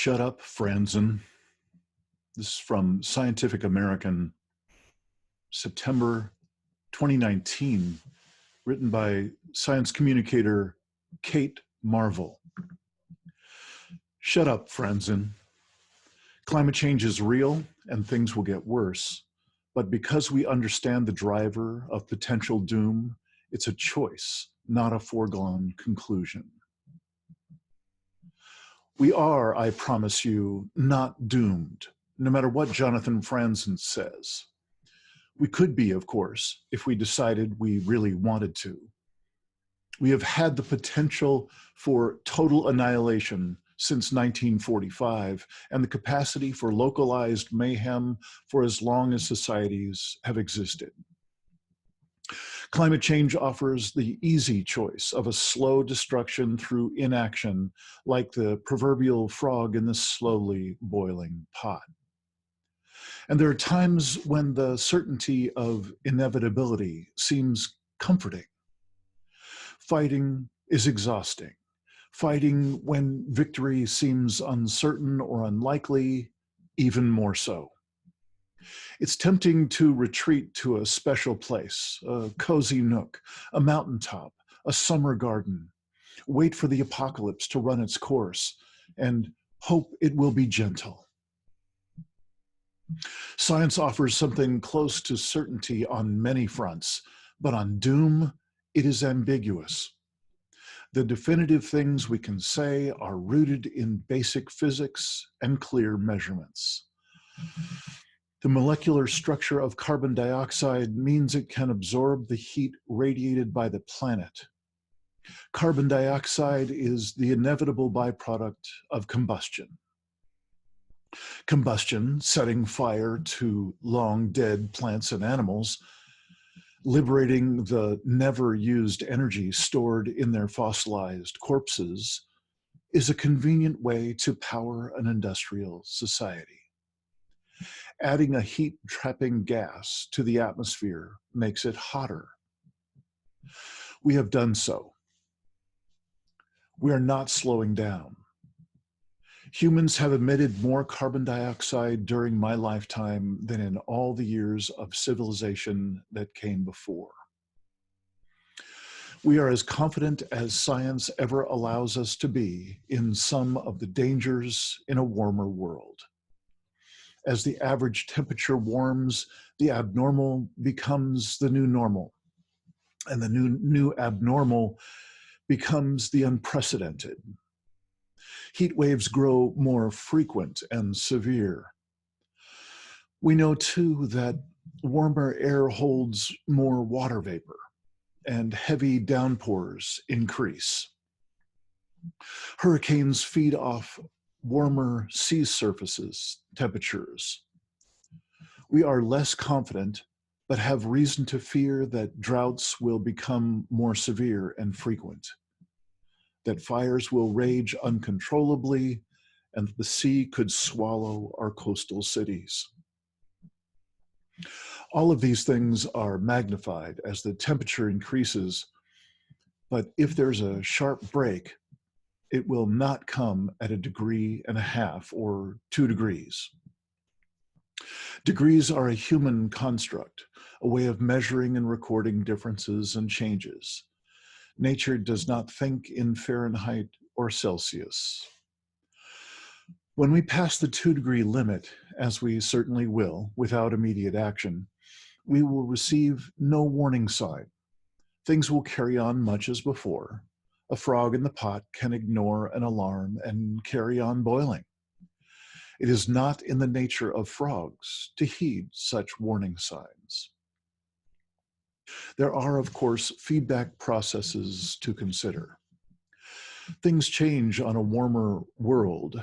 Shut up, Franzen. This is from Scientific American, September 2019, written by science communicator Kate Marvel. Shut up, Franzen. Climate change is real and things will get worse, but because we understand the driver of potential doom, it's a choice, not a foregone conclusion. We are, I promise you, not doomed, no matter what Jonathan Franzen says. We could be, of course, if we decided we really wanted to. We have had the potential for total annihilation since 1945 and the capacity for localized mayhem for as long as societies have existed. Climate change offers the easy choice of a slow destruction through inaction, like the proverbial frog in the slowly boiling pot. And there are times when the certainty of inevitability seems comforting. Fighting is exhausting. Fighting when victory seems uncertain or unlikely, even more so. It's tempting to retreat to a special place, a cozy nook, a mountaintop, a summer garden, wait for the apocalypse to run its course, and hope it will be gentle. Science offers something close to certainty on many fronts, but on doom, it is ambiguous. The definitive things we can say are rooted in basic physics and clear measurements. The molecular structure of carbon dioxide means it can absorb the heat radiated by the planet. Carbon dioxide is the inevitable byproduct of combustion. Combustion, setting fire to long dead plants and animals, liberating the never-used energy stored in their fossilized corpses, is a convenient way to power an industrial society. Adding a heat-trapping gas to the atmosphere makes it hotter. We have done so. We are not slowing down. Humans have emitted more carbon dioxide during my lifetime than in all the years of civilization that came before. We are as confident as science ever allows us to be in some of the dangers in a warmer world. As the average temperature warms, the abnormal becomes the new normal, and the new abnormal becomes the unprecedented. Heat waves grow more frequent and severe. We know too that warmer air holds more water vapor, and heavy downpours increase. Hurricanes feed off warmer sea surfaces, temperatures. We are less confident, but have reason to fear that droughts will become more severe and frequent, that fires will rage uncontrollably, and the sea could swallow our coastal cities. All of these things are magnified as the temperature increases, but if there's a sharp break, it will not come at 1.5 degrees or 2 degrees. Degrees are a human construct, a way of measuring and recording differences and changes. Nature does not think in Fahrenheit or Celsius. When we pass the 2-degree limit, as we certainly will without immediate action, we will receive no warning sign. Things will carry on much as before. A frog in the pot can ignore an alarm and carry on boiling. It is not in the nature of frogs to heed such warning signs. There are, of course, feedback processes to consider. Things change on a warmer world,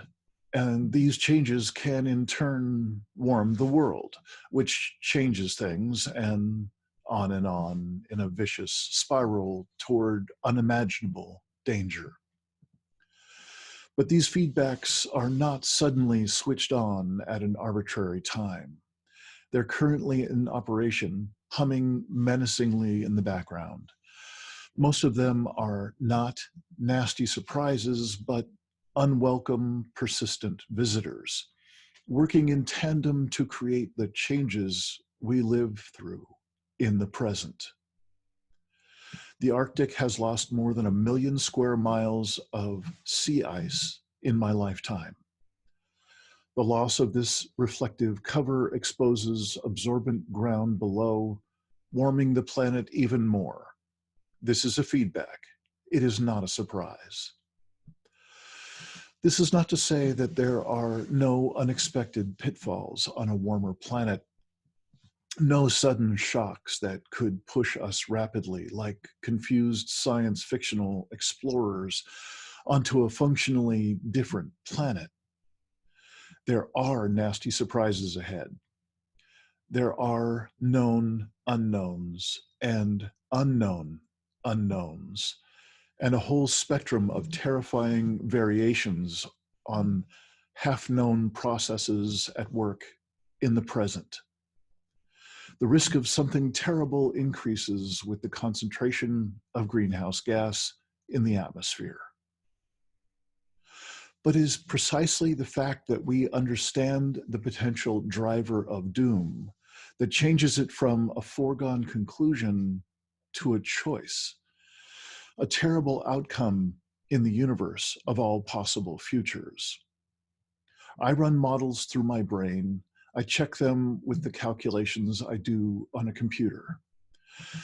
and these changes can in turn warm the world, which changes things and on in a vicious spiral toward unimaginable danger. But these feedbacks are not suddenly switched on at an arbitrary time. They're currently in operation, humming menacingly in the background. Most of them are not nasty surprises, but unwelcome, persistent visitors, working in tandem to create the changes we live through in the present. The Arctic has lost more than 1 million square miles of sea ice in my lifetime. The loss of this reflective cover exposes absorbent ground below, warming the planet even more. This is a feedback. It is not a surprise. This is not to say that there are no unexpected pitfalls on a warmer planet, no sudden shocks that could push us rapidly, like confused science fictional explorers onto a functionally different planet. There are nasty surprises ahead. There are known unknowns and unknown unknowns, and a whole spectrum of terrifying variations on half-known processes at work in the present. The risk of something terrible increases with the concentration of greenhouse gas in the atmosphere. But it is precisely the fact that we understand the potential driver of doom that changes it from a foregone conclusion to a choice, a terrible outcome in the universe of all possible futures. I run models through my brain. I check them with the calculations I do on a computer.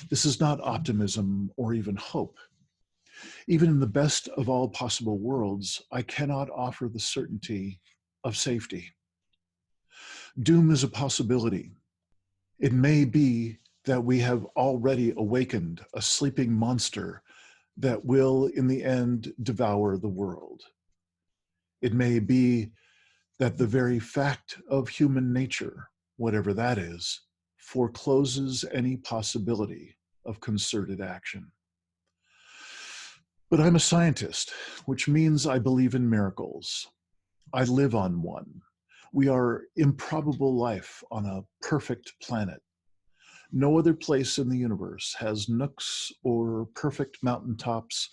This is not optimism or even hope. Even in the best of all possible worlds, I cannot offer the certainty of safety. Doom is a possibility. It may be that we have already awakened a sleeping monster that will, in the end, devour the world. It may be that the very fact of human nature, whatever that is, forecloses any possibility of concerted action. But I'm a scientist, which means I believe in miracles. I live on one. We are improbable life on a perfect planet. No other place in the universe has nooks or perfect mountaintops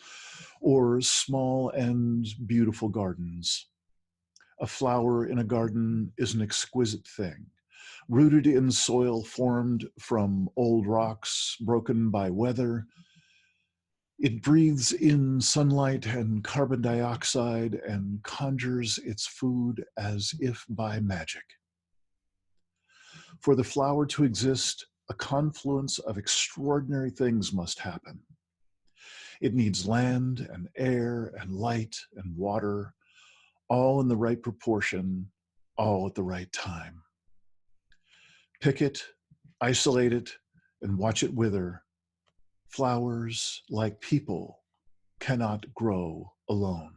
or small and beautiful gardens. A flower in a garden is an exquisite thing, rooted in soil formed from old rocks broken by weather. It breathes in sunlight and carbon dioxide and conjures its food as if by magic. For the flower to exist, a confluence of extraordinary things must happen. It needs land and air and light and water, all in the right proportion, all at the right time. Pick it, isolate it, and watch it wither. Flowers, like people, cannot grow alone.